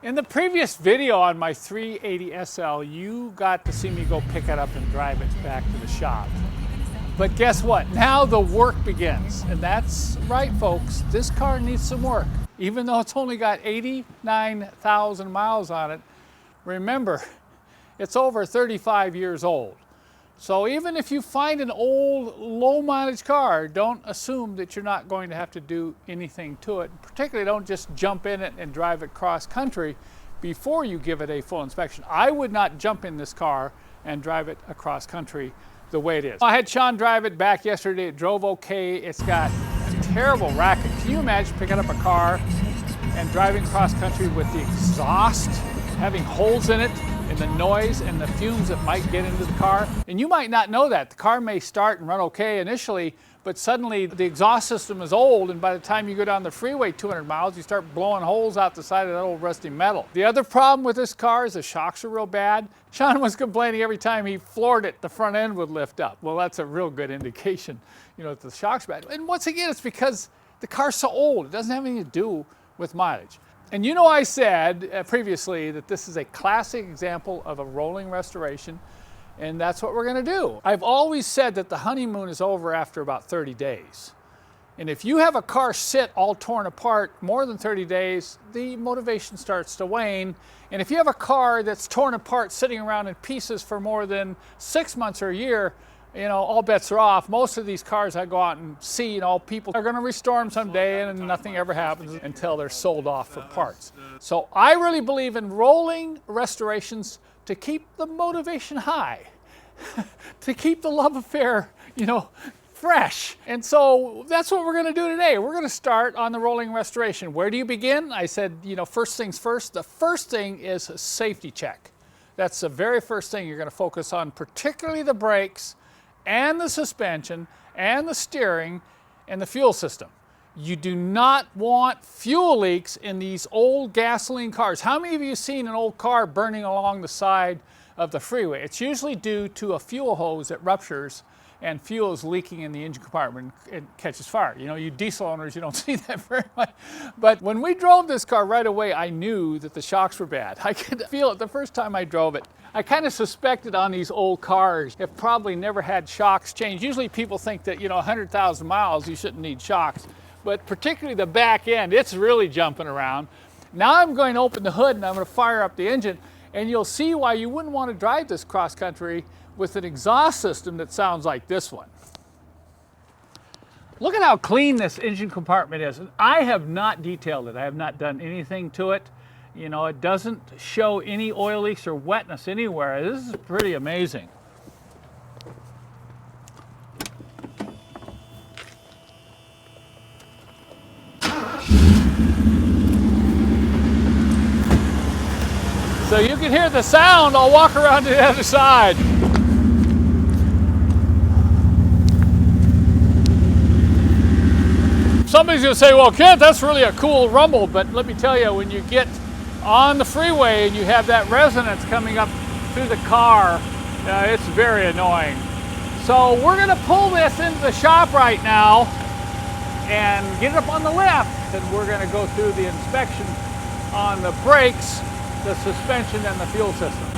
In the previous video on my 380 SL, you got to see me go pick it up and drive it back to the shop. But guess what? Now the work begins. And that's right, folks. This car needs some work. Even though it's only got 89,000 miles on it, remember, it's over 35 years old. So even if you find an old, low mileage car, don't assume that you're not going to have to do anything to it. Particularly don't just jump in it and drive it cross country before you give it a full inspection. I would not jump in this car and drive it across country the way it is. I had Sean drive it back yesterday. It drove okay. It's got a terrible racket. Can you imagine picking up a car and driving cross country with the exhaust having holes in it, and the noise and the fumes that might get into the car? And you might not know that. The car may start and run okay initially, but suddenly the exhaust system is old, and by the time you go down the freeway 200 miles, you start blowing holes out the side of that old rusty metal. The other problem with this car is the shocks are real bad. Sean was complaining every time he floored it, the front end would lift up. Well, that's a real good indication, you know, that the shocks are bad. And once again, it's because the car's so old. It doesn't have anything to do with mileage. And you know, I said previously that this is a classic example of a rolling restoration, and that's what we're going to do. I've always said that the honeymoon is over after about 30 days. And if you have a car sit all torn apart more than 30 days, the motivation starts to wane. And if you have a car that's torn apart sitting around in pieces for more than 6 months or a year, you know, all bets are off. Most of these cars I go out and see, you know, people are going to restore them someday, and nothing ever happens until they're sold off for parts. So I really believe in rolling restorations to keep the motivation high, to keep the love affair, you know, fresh. And so that's what we're going to do today. We're going to start on the rolling restoration. Where do you begin? I said, you know, first things first. The first thing is a safety check. That's the very first thing you're going to focus on, particularly the brakes and the suspension and the steering and the fuel system. You do not want fuel leaks in these old gasoline cars. How many of you have seen an old car burning along the side of the freeway? It's usually due to a fuel hose that ruptures and fuel is leaking in the engine compartment and it catches fire. You know, you diesel owners, you don't see that very much. But when we drove this car right away, I knew that the shocks were bad. I could feel it the first time I drove it. I kind of suspected on these old cars, have probably never had shocks changed. Usually people think that, you know, 100,000 miles, you shouldn't need shocks. But particularly the back end, it's really jumping around. Now I'm going to open the hood and I'm going to fire up the engine, and you'll see why you wouldn't want to drive this cross country with an exhaust system that sounds like this one. Look at how clean this engine compartment is. I have not detailed it. I have not done anything to it. You know, it doesn't show any oil leaks or wetness anywhere. This is pretty amazing. So you can hear the sound. I'll walk around to the other side. Somebody's going to say, well, Kent, that's really a cool rumble, but let me tell you, when you get on the freeway and you have that resonance coming up through the car, it's very annoying. So we're going to pull this into the shop right now and get it up on the lift, and we're going to go through the inspection on the brakes, the suspension, and the fuel system.